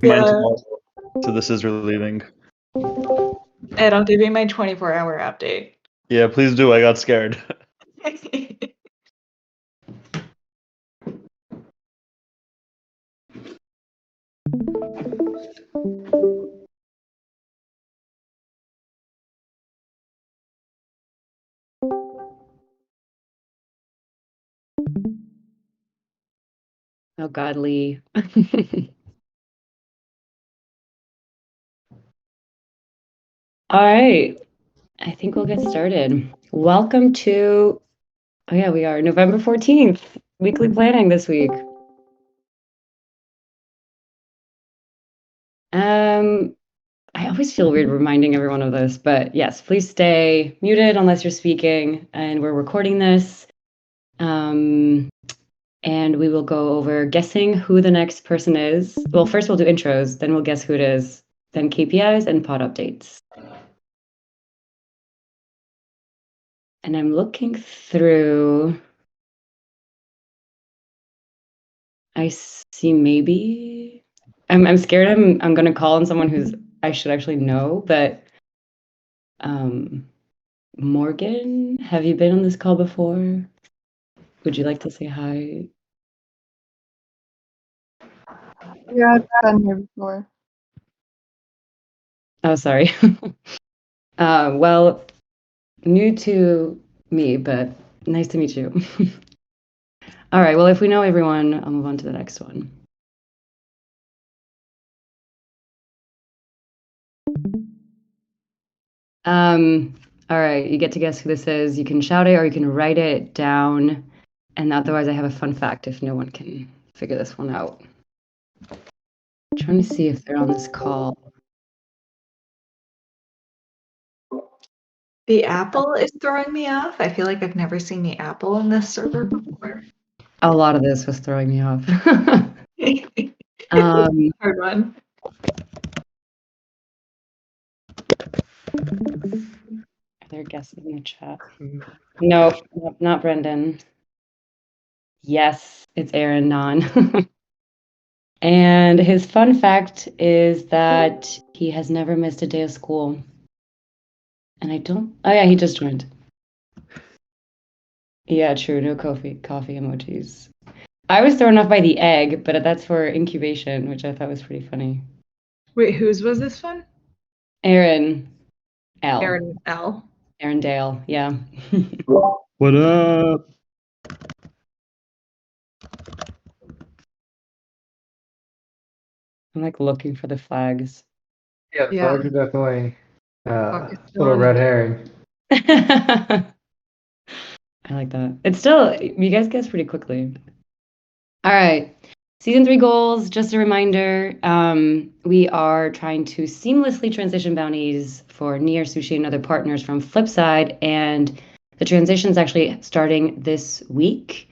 Mine Yeah. tomorrow, so this is relieving. And I'll give you my 24-hour update. Yeah, please do. I got scared. Oh, God, Lee. All right. I think we'll get started. Welcome to, oh yeah, we are November 14th, weekly planning this week. I always feel weird reminding everyone of this, but yes, please stay muted unless you're speaking, and we're recording this. And we will go over guessing who the next person is. Well, first we'll do intros, then we'll guess who it is, then KPIs and pod updates. And I'm looking through. I see maybe. I'm scared I'm gonna call on someone who's I should actually know, but Morgan, have you been on this call before? Would you like to say hi? Yeah, I've been here before. Oh, sorry. Well, new to me, but nice to meet you. All right, well, if we know everyone, I'll move on to the next one. All right, you get to guess who this is. You can shout it or you can write it down. And otherwise, I have a fun fact if no one can figure this one out. I'm trying to see if they're on this call. The apple is throwing me off. I feel like I've never seen the apple in this server before. A lot of this was throwing me off. Hard one. Are there guesses in the chat? No, not Brendan. Yes, it's Aaron Non. And his fun fact is that he has never missed a day of school. And I don't. Oh yeah, he just joined. Yeah, true. No coffee emojis. I was thrown off by the egg, but that's for incubation, which I thought was pretty funny. Wait, whose was this one? Aaron L. Aaron L. Aaron Dale, yeah. What up? I'm like looking for the flags. Yeah, the flags are definitely Focus little on red it. herring. I like that. It's still, you guys guess pretty quickly. All right. Season 3 goals, just a reminder, we are trying to seamlessly transition bounties for Near Sushi and other partners from Flipside, and the transition is actually starting this week.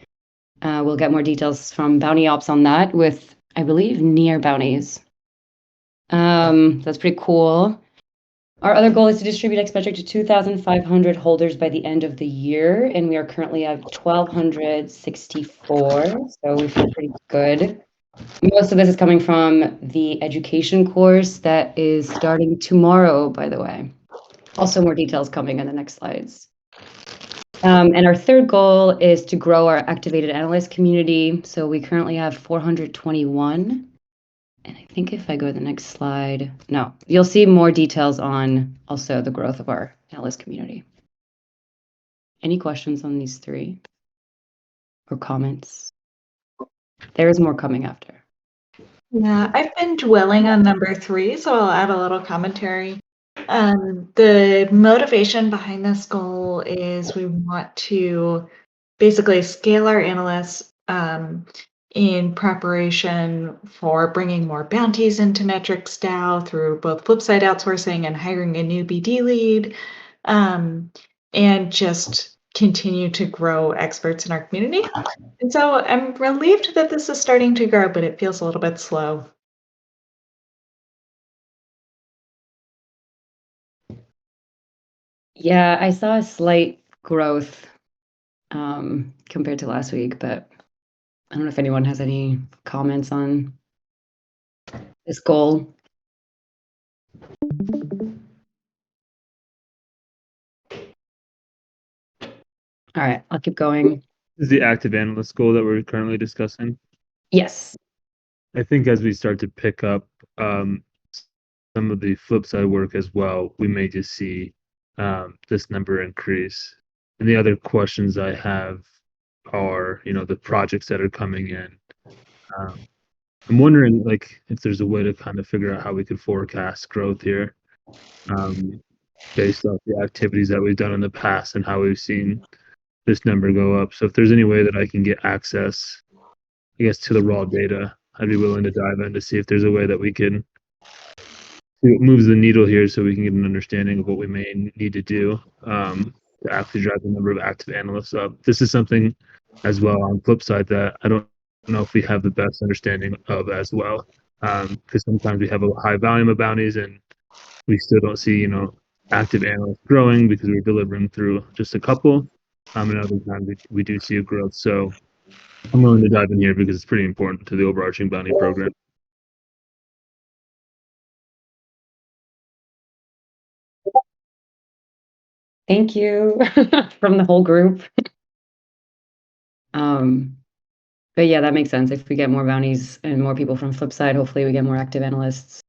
We'll get more details from Bounty Ops on that with, I believe, Near bounties. That's pretty cool. Our other goal is to distribute Xmetric to 2,500 holders by the end of the year, and we are currently at 1,264, so we feel pretty good. Most of this is coming from the education course that is starting tomorrow, by the way. Also, more details coming in the next slides. And our third goal is to grow our activated analyst community. So we currently have 421. And I think if I go to the next slide, no, you'll see more details on also the growth of our analyst community. Any questions on these three or comments? There is more coming after. Yeah, I've been dwelling on number 3, so I'll add a little commentary. The motivation behind this goal is we want to basically scale our analysts in preparation for bringing more bounties into MetricsDAO through both Flipside outsourcing and hiring a new BD lead, and just continue to grow experts in our community. And so I'm relieved that this is starting to grow, but it feels a little bit slow. Yeah, I saw a slight growth compared to last week, but I don't know if anyone has any comments on this goal. All right, I'll keep going. This is the active analyst goal that we're currently discussing. Yes. I think as we start to pick up some of the flip side work as well, we may just see this number increase. And the other questions I have are, the projects that are coming in. I'm wondering, if there's a way to kind of figure out how we could forecast growth here, based off the activities that we've done in the past and how we've seen this number go up. So if there's any way that I can get access, I guess, to the raw data, I'd be willing to dive in to see if there's a way that we can see what moves the needle here so we can get an understanding of what we may need to do to actually drive the number of active analysts up. This is something as well on the flip side that I don't know if we have the best understanding of as well. Because sometimes we have a high volume of bounties and we still don't see, active analysts growing because we're delivering through just a couple. And other times we do see a growth. So I'm willing to dive in here because it's pretty important to the overarching bounty program. Thank you from the whole group. But yeah, that makes sense. If we get more bounties and more people from Flipside, hopefully we get more active analysts.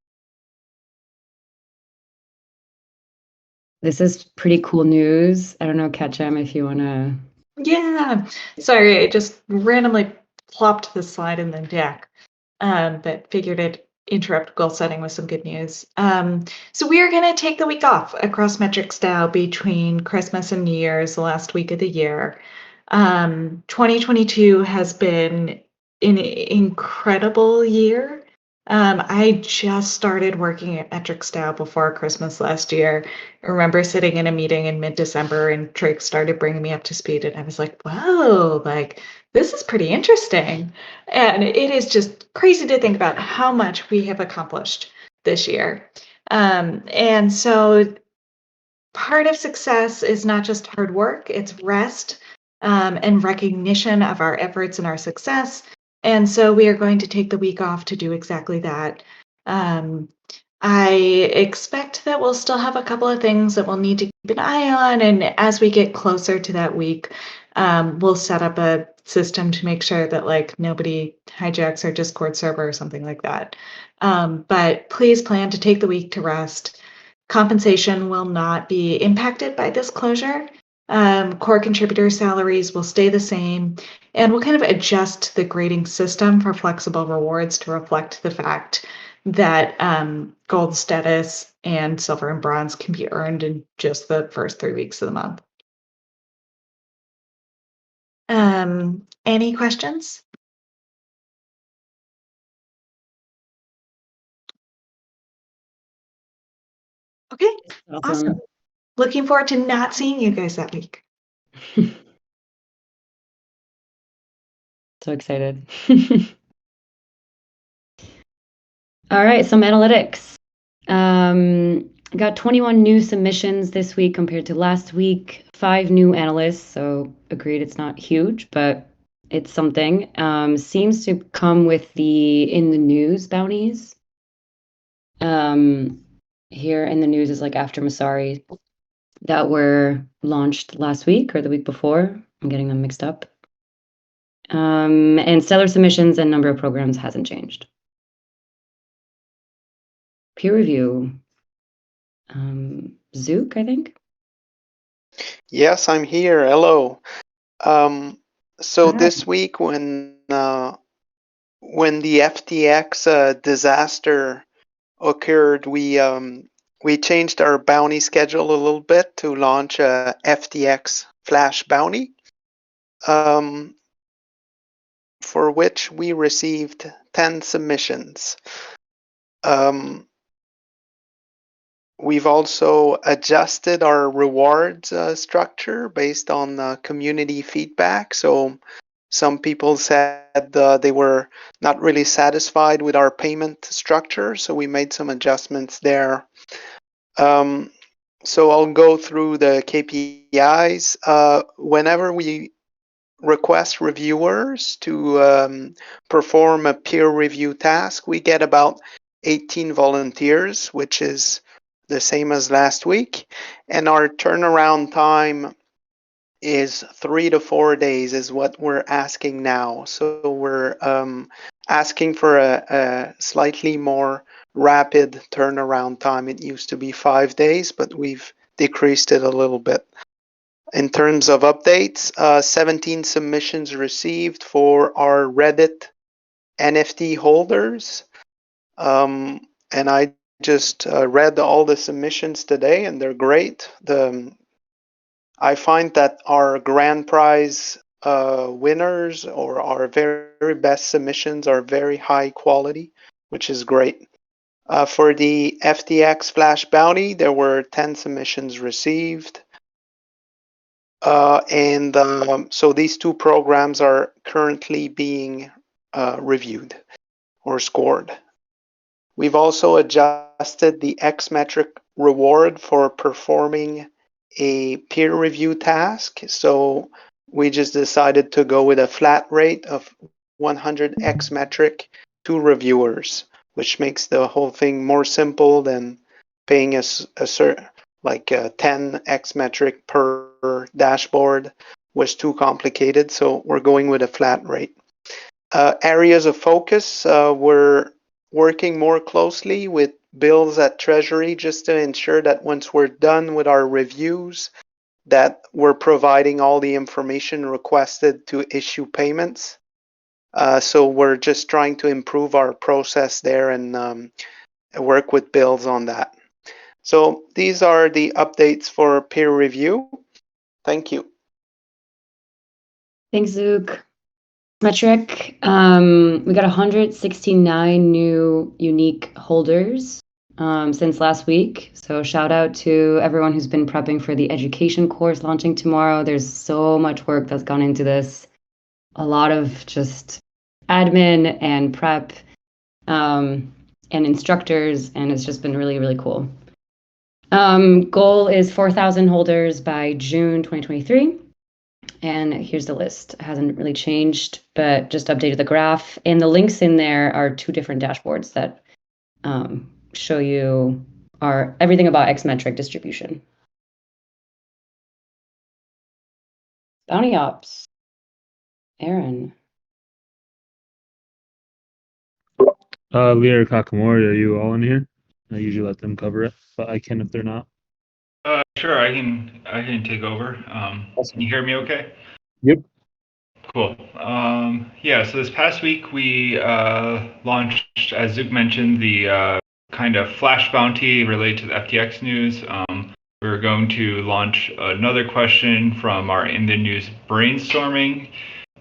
This is pretty cool news. I don't know, Ketchum, if you want to. Yeah. Sorry, I just randomly plopped this slide in the deck, but figured I'd interrupt goal setting with some good news. So we are going to take the week off across MetricsDAO between Christmas and New Year's, the last week of the year. 2022 has been an incredible year. I just started working at MetricsDAO before Christmas last year. I remember sitting in a meeting in mid-December and Drake started bringing me up to speed and I was like, whoa, this is pretty interesting. And it is just crazy to think about how much we have accomplished this year. And so part of success is not just hard work, it's rest and recognition of our efforts and our success. And so we are going to take the week off to do exactly that. I expect that we'll still have a couple of things that we'll need to keep an eye on. And as we get closer to that week, we'll set up a system to make sure that nobody hijacks our Discord server or something like that. But please plan to take the week to rest. Compensation will not be impacted by this closure. Core contributor salaries will stay the same, and we'll kind of adjust the grading system for flexible rewards to reflect the fact that gold status and silver and bronze can be earned in just the first 3 weeks of the month. Any questions? Okay, awesome. Looking forward to not seeing you guys that week. So excited. All right, some analytics. I got 21 new submissions this week compared to last week, 5 new analysts, so agreed it's not huge, but it's something. Seems to come with the in the news bounties. Here in the news is after Masari that were launched last week or the week before. I'm getting them mixed up. And stellar submissions and number of programs hasn't changed. Peer review. Zook, I think. Yes, I'm here. Hello. So Hi. this week when the FTX disaster occurred, we changed our bounty schedule a little bit to launch a FTX flash bounty, for which we received 10 submissions. We've also adjusted our rewards structure based on community feedback. So some people said they were not really satisfied with our payment structure, so we made some adjustments there. So I'll go through the KPIs. Whenever we request reviewers to perform a peer review task, we get about 18 volunteers, which is the same as last week. And our turnaround time is 3 to 4 days is what we're asking now. So we're asking for a slightly more rapid turnaround time. It used to be 5 days, but we've decreased it a little bit. In terms of updates, 17 submissions received for our Reddit NFT holders. And I just read all the submissions today, and they're great. I find that our grand prize winners or our very best submissions are very high quality, which is great. For the FTX Flash Bounty, there were 10 submissions received. So these two programs are currently being reviewed or scored. We've also adjusted the X-metric reward for performing a peer review task. So we just decided to go with a flat rate of 100 X-metric to reviewers, which makes the whole thing more simple than paying a certain, like 10 X-metric per dashboard was too complicated. So we're going with a flat rate. Areas of focus, we're working more closely with bills at Treasury just to ensure that once we're done with our reviews, that we're providing all the information requested to issue payments. So we're just trying to improve our process there and work with bills on that. So these are the updates for peer review. Thank you. Thanks, Zook. Metric, we got 169 new unique holders since last week. So shout out to everyone who's been prepping for the education course launching tomorrow. There's so much work that's gone into this. A lot of just admin and prep and instructors, and it's just been really, really cool. Goal is 4,000 holders by June 2023. And here's the list. It hasn't really changed, but just updated the graph. And the links in there are two different dashboards that show you everything about X-metric distribution. Bounty Ops. Aaron. Lear Kakamori, are you all in here? I usually let them cover it, but I can if they're not. Sure, I can take over. Awesome. Can you hear me okay? Yep. Cool. Yeah, so this past week we launched, as Zook mentioned, the kind of flash bounty related to the FTX news. We're going to launch another question from our In the News brainstorming,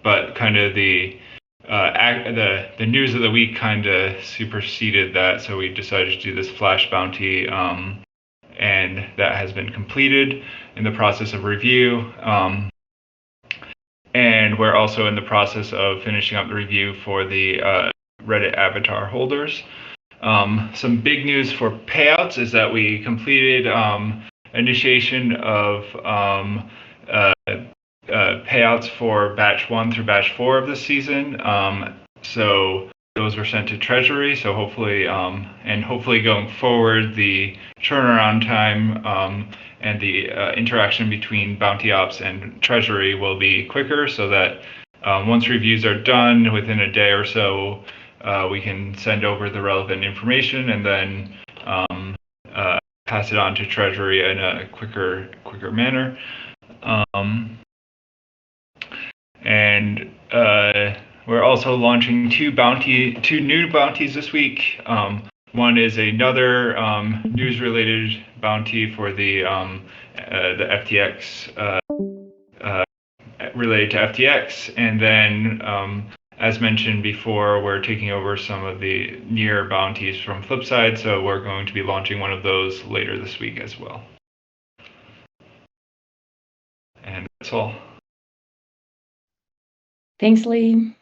but kind of the news of the week kind of superseded that, so we decided to do this flash bounty, and that has been completed in the process of review. And we're also in the process of finishing up the review for the Reddit avatar holders. Some big news for payouts is that we completed initiation of payouts for batch 1 through batch 4 of the season. So those were sent to Treasury. So hopefully, hopefully going forward, the turnaround time and the interaction between Bounty Ops and Treasury will be quicker, so that once reviews are done within a day or so, we can send over the relevant information and then pass it on to Treasury in a quicker manner. We're also launching two new bounties this week. One is another news-related bounty for the FTX, related to FTX, and then, as mentioned before, we're taking over some of the near bounties from Flipside, so we're going to be launching one of those later this week as well. And that's all. Thanks, Lee.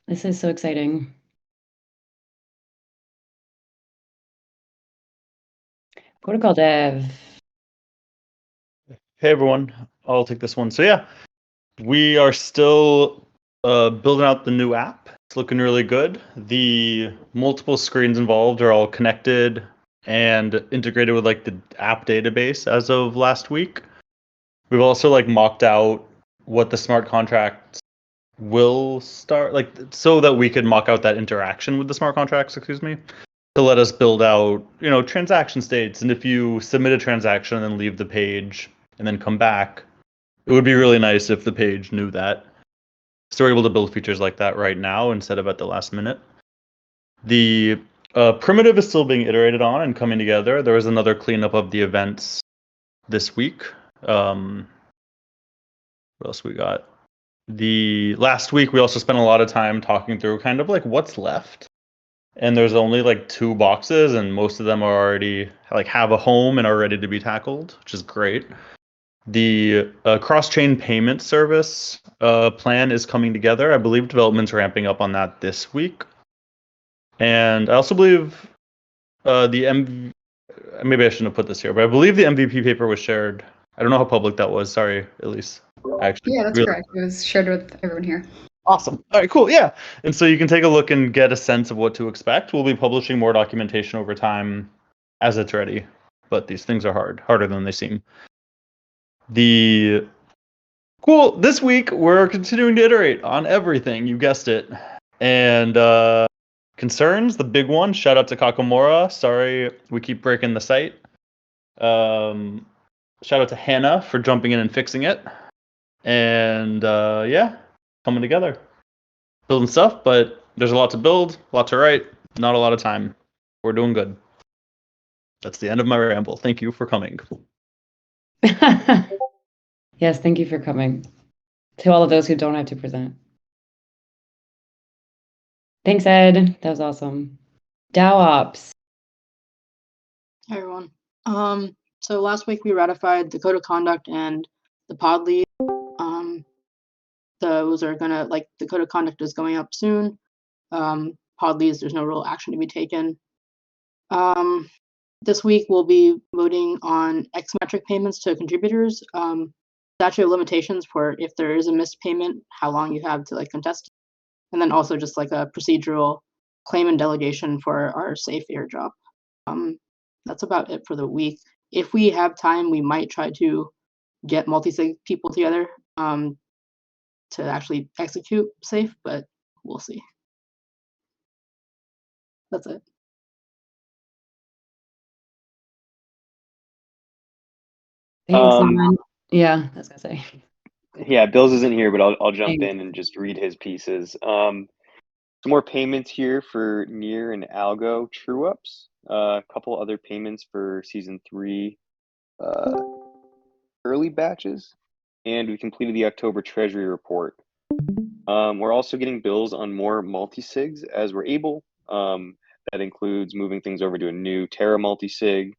This is so exciting. Protocol Dev. Hey everyone, I'll take this one. So yeah, we are still building out the new app. It's looking really good. The multiple screens involved are all connected and integrated with like the app database as of last week. We've also like mocked out what the smart contracts will start, like so that we could mock out that interaction with the smart contracts, excuse me, to let us build out, transaction states. And if you submit a transaction and then leave the page and then come back, it would be really nice if the page knew that. So we're able to build features like that right now instead of at the last minute. The primitive is still being iterated on and coming together. There was another cleanup of the events this week. What else we got? The last week we also spent a lot of time talking through kind of like what's left. And there's only like 2 boxes, and most of them are already like have a home and are ready to be tackled, which is great. The cross-chain payment service plan is coming together. I believe development's ramping up on that this week. And I also believe maybe I shouldn't have put this here, but I believe the MVP paper was shared. I don't know how public that was. Sorry, Elise. Actually, Yeah, that's correct. It was shared with everyone here. Awesome. All right, cool. Yeah. And so you can take a look and get a sense of what to expect. We'll be publishing more documentation over time as it's ready, but these things are harder than they seem. This week we're continuing to iterate on everything. You guessed it. And concerns, the big one, shout out to Kakamora. Sorry, we keep breaking the site. Shout out to Hannah for jumping in and fixing it. And coming together. Building stuff, but there's a lot to build, a lot to write, not a lot of time. We're doing good. That's the end of my ramble. Thank you for coming. Yes, thank you for coming. To all of those who don't have to present. Thanks, Ed. That was awesome. DAO Ops. Hi, everyone. So last week we ratified the code of conduct and the pod lead. Those are gonna, the code of conduct is going up soon. Pod leads, there's no real action to be taken. This week we'll be voting on X-metric payments to contributors. Statute of limitations for if there is a missed payment, how long you have to contest. And then also just like a procedural claim and delegation for our safe airdrop. That's about it for the week. If we have time, we might try to get multi-sig people together to actually execute safe, but we'll see. That's it. Thanks, Simon. Yeah, I was gonna say. Yeah, Bill's isn't here, but I'll jump Thanks. in and just read his pieces. Some more payments here for Near and Algo true ups. A couple other payments for season 3 early batches, and we completed the October Treasury report. We're also getting bills on more multi-sigs as we're able. That includes moving things over to a new Terra multi-sig.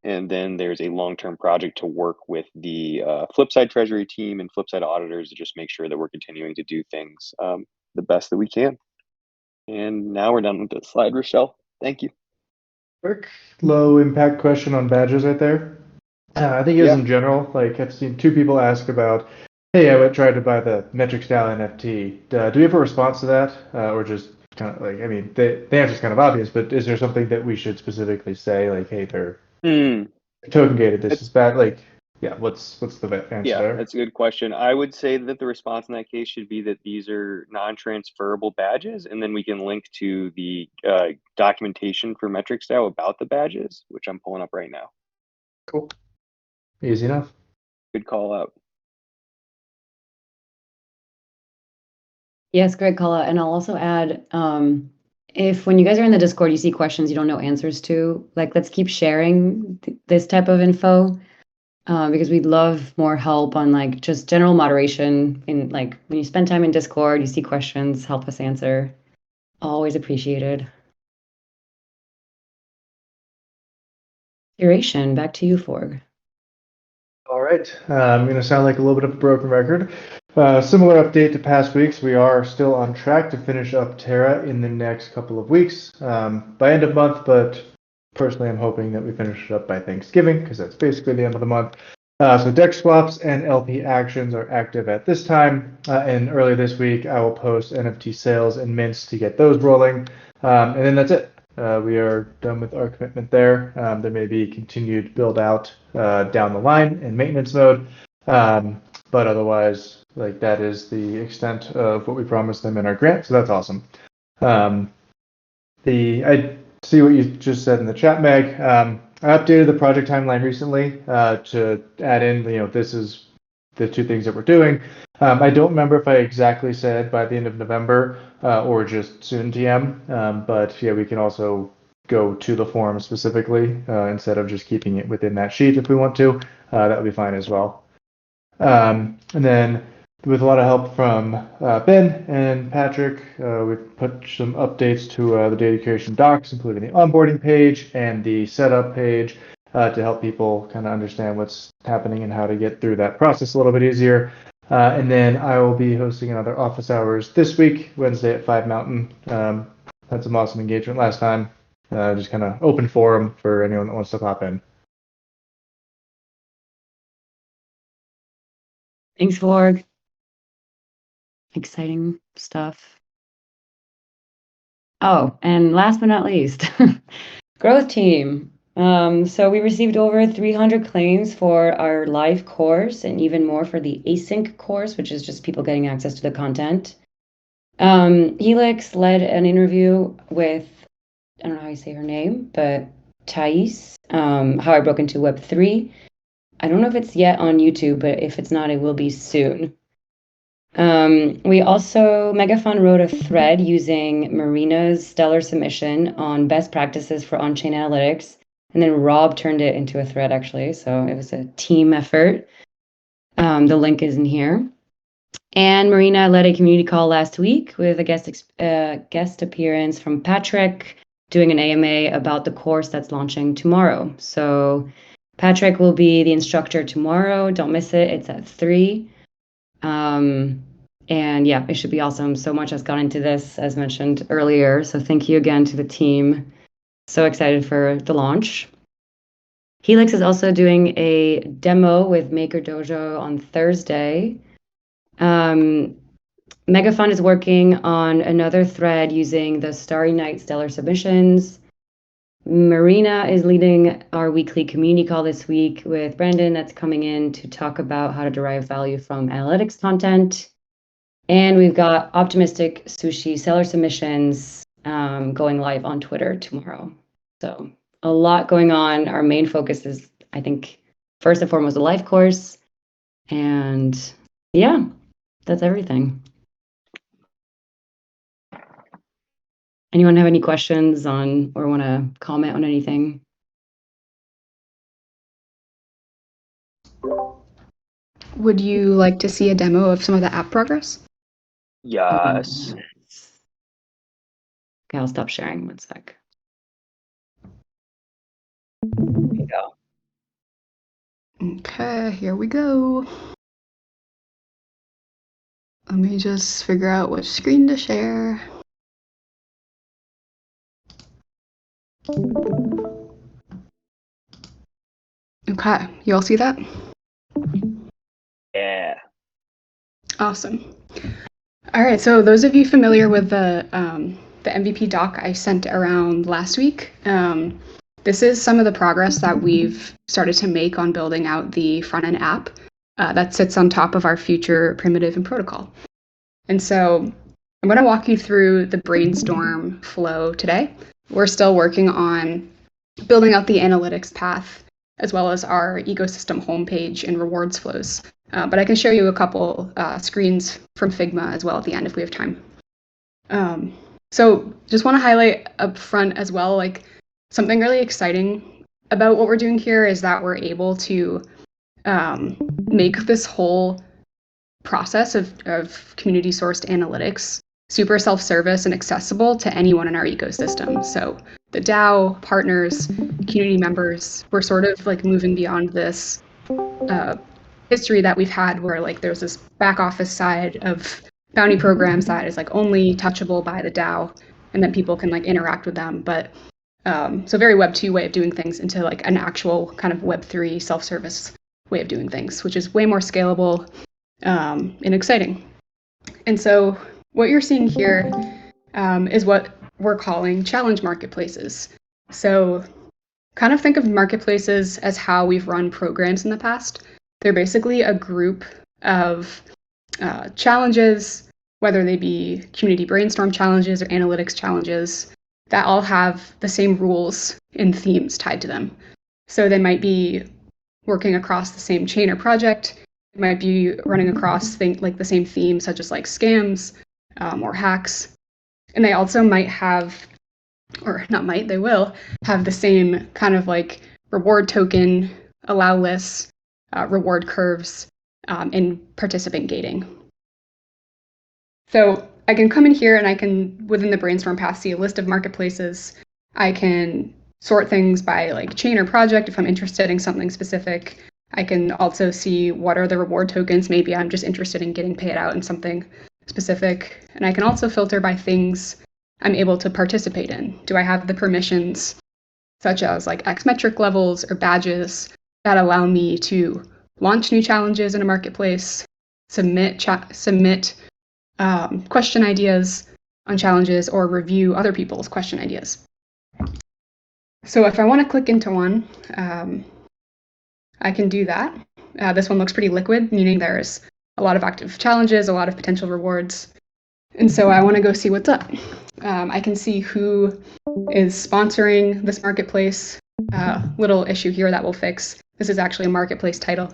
And then there's a long-term project to work with the Flipside Treasury team and Flipside auditors to just make sure that we're continuing to do things the best that we can. And now we're done with the slide, Rochelle. Thank you. Quick, low impact question on badges right there. I think it was in general, I've seen 2 people ask about, hey, I tried to buy the MetricsDAO NFT. Do we have a response to that? Or just kind of the answer's kind of obvious, but is there something that we should specifically say, hey, they're token gated, this is bad? What's the answer there? That's a good question. I would say that the response in that case should be that these are non-transferable badges, and then we can link to the documentation for MetricsDAO about the badges, which I'm pulling up right now. Cool. Easy enough. Good call out. Yes, great call out. And I'll also add, if when you guys are in the Discord, you see questions you don't know answers to, let's keep sharing this type of info because we'd love more help on just general moderation. In when you spend time in Discord, you see questions, help us answer. Always appreciated. Curation, back to you, Forg. All right. I'm going to sound like a little bit of a broken record. Similar update to past weeks. We are still on track to finish up Terra in the next couple of weeks by end of month, but personally I'm hoping that we finish it up by Thanksgiving because that's basically the end of the month. So DEX swaps and LP actions are active at this time. And earlier this week, I will post NFT sales and mints to get those rolling. And then that's it. We are done with our commitment there. There may be continued build out down the line in maintenance mode. But otherwise, like that is the extent of what we promised them in our grant. So that's awesome. I see what you just said in the chat, Meg. I updated the project timeline recently to add in, this is the two things that we're doing. I don't remember if I exactly said by the end of November or just soon TM, but yeah, we can also go to the forum specifically instead of just keeping it within that sheet if we want to. That would be fine as well. And then with a lot of help from Ben and Patrick, we've put some updates to the data creation docs, including the onboarding page and the setup page to help people kind of understand what's happening and how to get through that process a little bit easier. And then I will be hosting another office hours this week, Wednesday at 5 Mountain. Had some awesome engagement last time. Just kind of open forum for anyone that wants to pop in. Thanks, Vorg. Exciting stuff. Oh, and last but not least, growth team. So we received over 300 claims for our live course and even more for the async course, which is just people getting access to the content. Helix led an interview with, I don't know how you say her name, but Thais, how I broke into Web3. I don't know if it's yet on YouTube, but if it's not, it will be soon. We also, Megafund wrote a thread using Marina's stellar submission on best practices for on-chain analytics. And then Rob turned it into a thread, actually. So it was a team effort. The link is in here. And Marina led a community call last week with a guest appearance from Patrick doing an AMA about the course that's launching tomorrow. So Patrick will be the instructor tomorrow. Don't miss it. It's at 3. And yeah, it should be awesome. So much has gone into this, as mentioned earlier. So thank you again to the team. So excited for the launch. Helix is also doing a demo with Maker Dojo on Thursday. Megafund is working on another thread using the Starry Night stellar submissions. Marina is leading our weekly community call this week with Brandon that's coming in to talk about how to derive value from analytics content. And we've got Optimistic Sushi seller submissions going live on Twitter tomorrow. So a lot going on. Our main focus is, I think, first and foremost, the live course. And yeah, that's everything. Anyone have any questions on or want to comment on anything? Would you like to see a demo of some of the app progress? Yes. Okay, I'll stop sharing 1 sec. There you go. Okay, here we go. Let me just figure out which screen to share. Okay, you all see that? Yeah. Awesome. All right, so those of you familiar with the MVP doc I sent around last week, this is some of the progress that we've started to make on building out the front-end app that sits on top of our future primitive and protocol. And so I'm going to walk you through the brainstorm flow today. We're still working on building out the analytics path, as well as our ecosystem homepage and rewards flows. But I can show you a couple screens from Figma as well at the end if we have time. So just want to highlight up front as well, like something really exciting about what we're doing here is that we're able to make this whole process of community sourced analytics super self-service and accessible to anyone in our ecosystem. So the DAO partners, community members, we're sort of like moving beyond this history that we've had where like there's this back office side of bounty programs that is like only touchable by the DAO and then people can like interact with them. But so very Web 2 way of doing things into like an actual kind of Web 3 self-service way of doing things, which is way more scalable and exciting. And so what you're seeing here is what we're calling challenge marketplaces. So kind of think of marketplaces as how we've run programs in the past. They're basically a group of challenges, whether they be community brainstorm challenges or analytics challenges, that all have the same rules and themes tied to them. So they might be working across the same chain or project. It might be running across like the same themes, such as like scams or hacks. And they also might have, or not might, they will have the same kind of like reward token, allow lists, reward curves, and participant gating. So I can come in here and I can, within the brainstorm path, see a list of marketplaces. I can sort things by like chain or project if I'm interested in something specific. I can also see what are the reward tokens. Maybe I'm just interested in getting paid out in something specific. And I can also filter by things I'm able to participate in. Do I have the permissions, such as like X-metric levels or badges, that allow me to launch new challenges in a marketplace, submit question ideas on challenges, or review other people's question ideas. So if I want to click into one, I can do that. This one looks pretty liquid, meaning there's a lot of active challenges, a lot of potential rewards. And so I want to go see what's up. I can see who is sponsoring this marketplace. Little issue here that we'll fix. This is actually a marketplace title.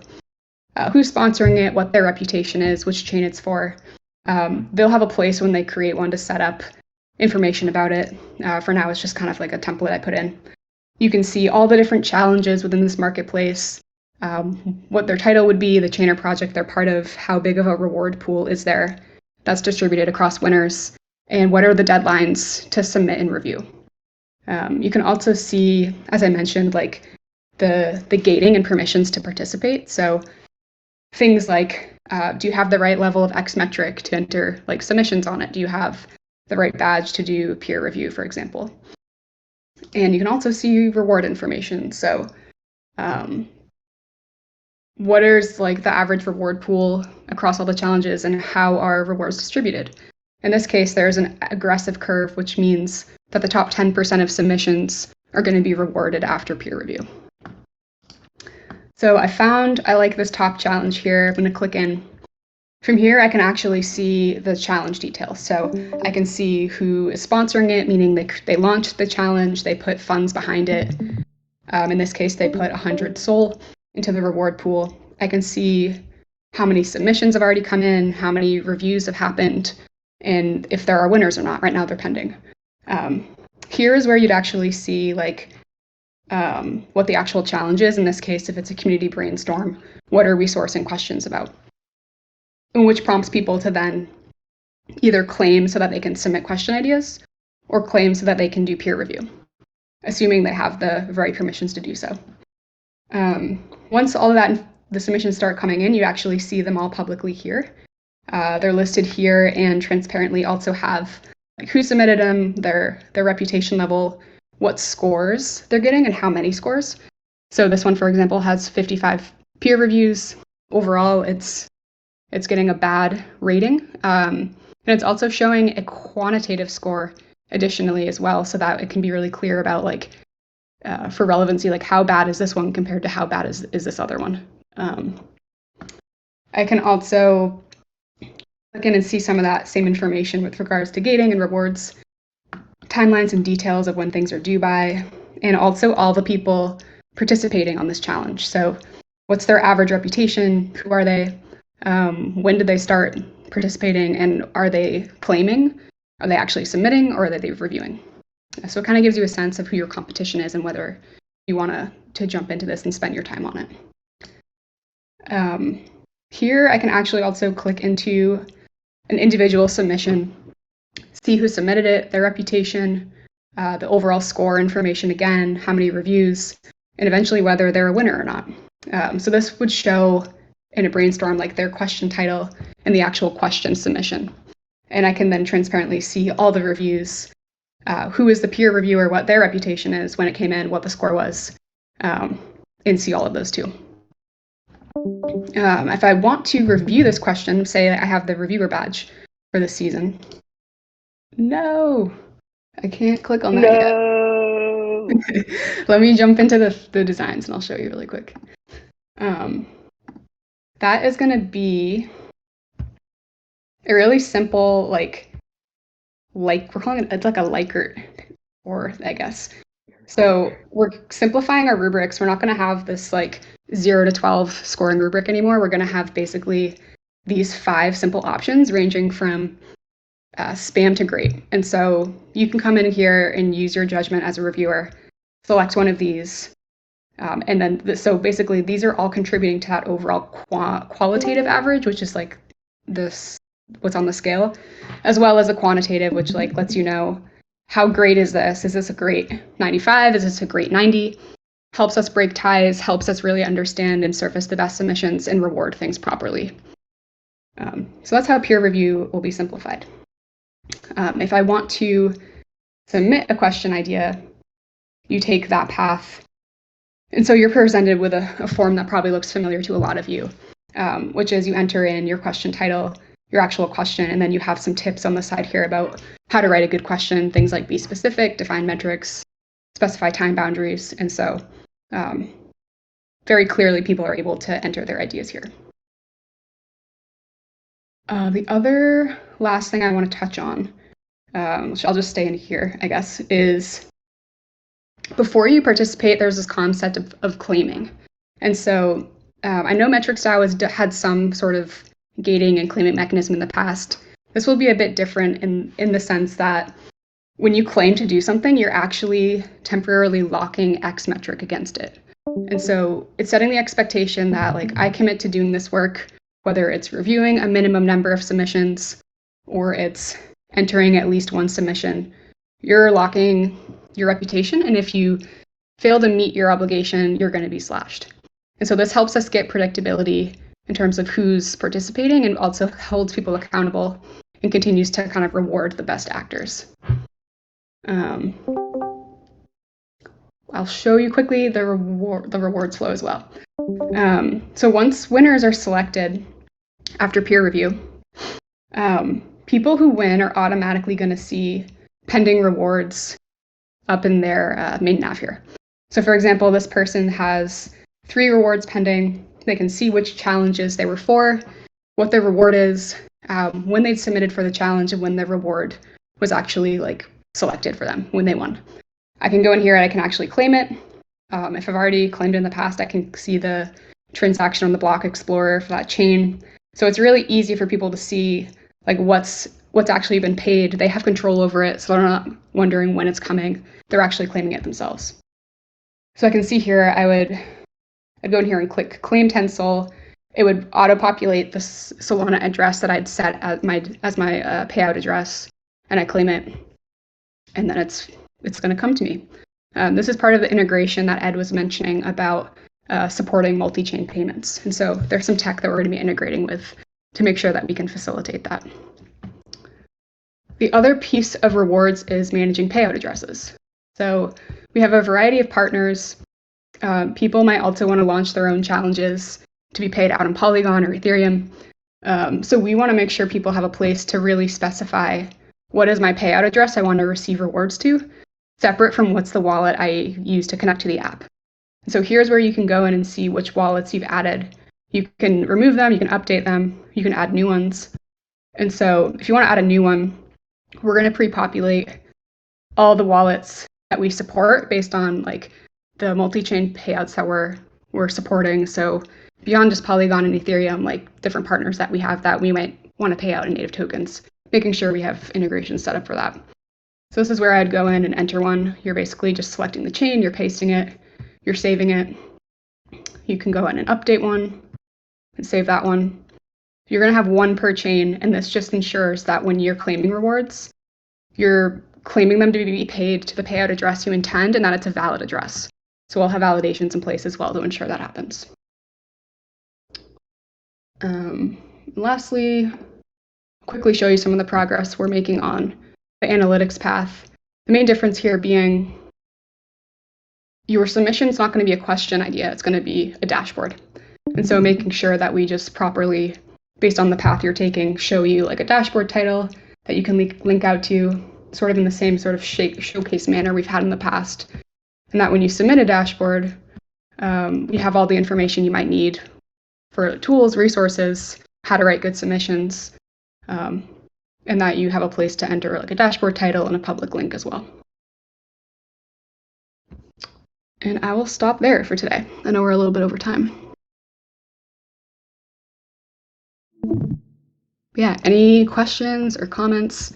Who's sponsoring it, what their reputation is, which chain it's for. They'll have a place when they create one to set up information about it. For now, it's just kind of like a template I put in. You can see all the different challenges within this marketplace, what their title would be, the chain or project they're part of, how big of a reward pool is there that's distributed across winners, and what are the deadlines to submit and review. You can also see, as I mentioned, like the gating and permissions to participate. So things like, do you have the right level of X-metric to enter like submissions on it? Do you have the right badge to do peer review, for example? And you can also see reward information. So what is like the average reward pool across all the challenges, and how are rewards distributed? In this case, there's an aggressive curve, which means that the top 10% of submissions are going to be rewarded after peer review. So I like this top challenge here. I'm going to click in. From here, I can actually see the challenge details. So I can see who is sponsoring it, meaning they launched the challenge, they put funds behind it. In this case, they put 100 SOL into the reward pool. I can see how many submissions have already come in, how many reviews have happened, and if there are winners or not. Right now, they're pending. Here is where you'd actually see like what the actual challenge is. In this case, if it's a community brainstorm, what are we sourcing questions about? And which prompts people to then either claim so that they can submit question ideas, or claim so that they can do peer review, assuming they have the right permissions to do so. Once all of that, the submissions start coming in, you actually see them all publicly here. They're listed here, and transparently also have like who submitted them, their reputation level, what scores they're getting, and how many scores. So this one, for example, has 55 peer reviews. Overall, it's getting a bad rating. And it's also showing a quantitative score additionally as well, so that it can be really clear about like, for relevancy, like how bad is this one compared to how bad is this other one. I can also look in and see some of that same information with regards to gating and rewards, timelines and details of when things are due by, and also all the people participating on this challenge. So what's their average reputation? Who are they? When did they start participating, and are they claiming? Are they actually submitting, or are they reviewing? So it kind of gives you a sense of who your competition is and whether you want to jump into this and spend your time on it. Here, I can actually also click into an individual submission, see who submitted it, their reputation, the overall score information again, how many reviews, and eventually whether they're a winner or not. So this would show in a brainstorm like their question title and the actual question submission. And I can then transparently see all the reviews, who is the peer reviewer, what their reputation is, when it came in, what the score was, and see all of those too. If I want to review this question, say I have the reviewer badge for this season. No, I can't click on that yet. Let me jump into the designs and I'll show you really quick. That is going to be a really simple, we're calling it's like a Likert, or I guess. So we're simplifying our rubrics. We're not going to have this 0 to 12 scoring rubric anymore. We're going to have basically these 5 simple options ranging from spam to great. And so you can come in here and use your judgment as a reviewer, select one of these, and then so basically these are all contributing to that overall qualitative average, which is this what's on the scale, as well as a quantitative, which lets you know how great is this? Is this a great 95? Is this a great 90? Helps us break ties, helps us really understand and surface the best submissions and reward things properly. So that's how peer review will be simplified. If I want to submit a question idea, you take that path. And so you're presented with a form that probably looks familiar to a lot of you, which is you enter in your question title, your actual question, and then you have some tips on the side here about how to write a good question, things like be specific, define metrics, specify time boundaries. And so very clearly people are able to enter their ideas here. The other last thing I want to touch on, which I'll just stay in here, I guess, is before you participate, there's this concept of claiming. And so I know MetricsDAO has had some sort of gating and claiming mechanism in the past. This will be a bit different in the sense that when you claim to do something, you're actually temporarily locking X metric against it. And so it's setting the expectation that I commit to doing this work, whether it's reviewing a minimum number of submissions or it's entering at least one submission, you're locking your reputation. And if you fail to meet your obligation, you're going to be slashed. And so this helps us get predictability in terms of who's participating and also holds people accountable and continues to kind of reward the best actors. I'll show you quickly the rewards flow as well. So once winners are selected after peer review, people who win are automatically going to see pending rewards up in their main nav here. So for example, this person has 3 rewards pending. They can see which challenges they were for, what their reward is, when they submitted for the challenge, and when the reward was actually selected for them, when they won. I can go in here and I can actually claim it. If I've already claimed it in the past, I can see the transaction on the block explorer for that chain. So it's really easy for people to see what's actually been paid. They have control over it, so they're not wondering when it's coming. They're actually claiming it themselves. So I can see here, I'd go in here and click claim 10 SOL. It would auto-populate the Solana address that I'd set as my payout address, and I claim it, and then it's going to come to me. This is part of the integration that Ed was mentioning about supporting multi-chain payments. And so there's some tech that we're going to be integrating with to make sure that we can facilitate that. The other piece of rewards is managing payout addresses. So we have a variety of partners. People might also want to launch their own challenges to be paid out on Polygon or Ethereum. So we want to make sure people have a place to really specify what is my payout address I want to receive rewards to, separate from what's the wallet I use to connect to the app. So here's where you can go in and see which wallets you've added. You can remove them, you can update them, you can add new ones. And so if you want to add a new one, we're going to pre-populate all the wallets that we support based on the multi-chain payouts that we're supporting. So beyond just Polygon and Ethereum, different partners that we have that we might want to pay out in native tokens, making sure we have integration set up for that. So this is where I'd go in and enter one. You're basically just selecting the chain, you're pasting it, you're saving it. You can go in and update one and save that one. You're going to have one per chain, and this just ensures that when you're claiming rewards, you're claiming them to be paid to the payout address you intend and that it's a valid address. So we'll have validations in place as well to ensure that happens. Lastly, quickly show you some of the progress we're making on the analytics path. The main difference here being your submission is not going to be a question idea, it's going to be a dashboard. And so making sure that we just properly, based on the path you're taking, show you like a dashboard title that you can link out to, sort of in the same sort of showcase manner we've had in the past. And that when you submit a dashboard, you have all the information you might need for tools, resources, how to write good submissions, and that you have a place to enter like a dashboard title and a public link as well. And I will stop there for today. I know we're a little bit over time. Yeah, any questions or comments,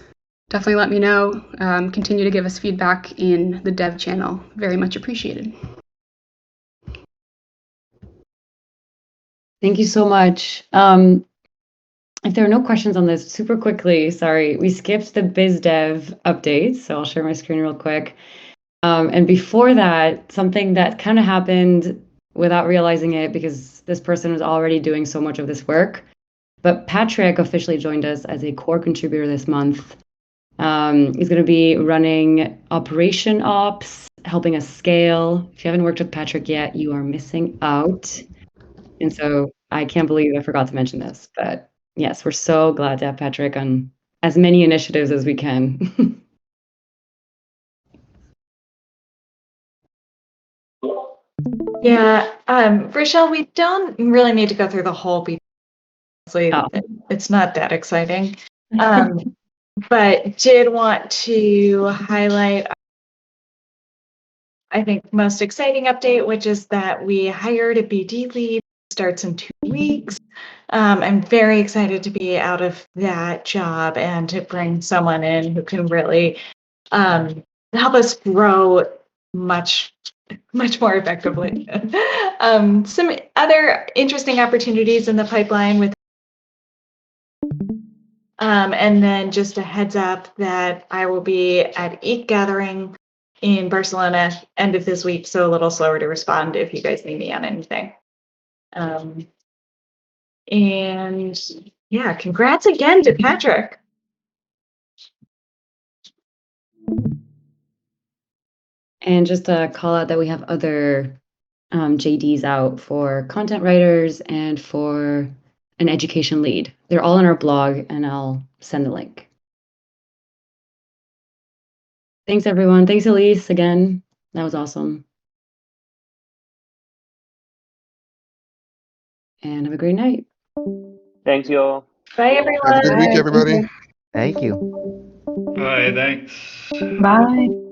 definitely let me know. Continue to give us feedback in the dev channel. Very much appreciated. Thank you so much. If there are no questions on this, super quickly, sorry, we skipped the biz dev updates, so I'll share my screen real quick. And before that, something that kind of happened without realizing it because this person was already doing so much of this work. But Patrick officially joined us as a core contributor this month. He's going to be running Operation Ops, helping us scale. If you haven't worked with Patrick yet, you are missing out. And so I can't believe I forgot to mention this. But yes, we're so glad to have Patrick on as many initiatives as we can. Yeah, Rochelle, we don't really need to go through the whole because it's not that exciting. But did want to highlight, I think, most exciting update, which is that we hired a BD lead, starts in 2 weeks. I'm very excited to be out of that job and to bring someone in who can really help us grow much more effectively. Some other interesting opportunities in the pipeline with and then just a heads up that I will be at EEC Gathering in Barcelona end of this week, so a little slower to respond if you guys need me on anything. And yeah, congrats again to Patrick. And just a call out that we have other JDs out for content writers and for an education lead. They're all on our blog, and I'll send the link. Thanks, everyone. Thanks, Elise, again. That was awesome. And have a great night. Thanks, y'all. Bye, everyone. Have a good week, everybody. Thank you. Bye, thanks. Bye.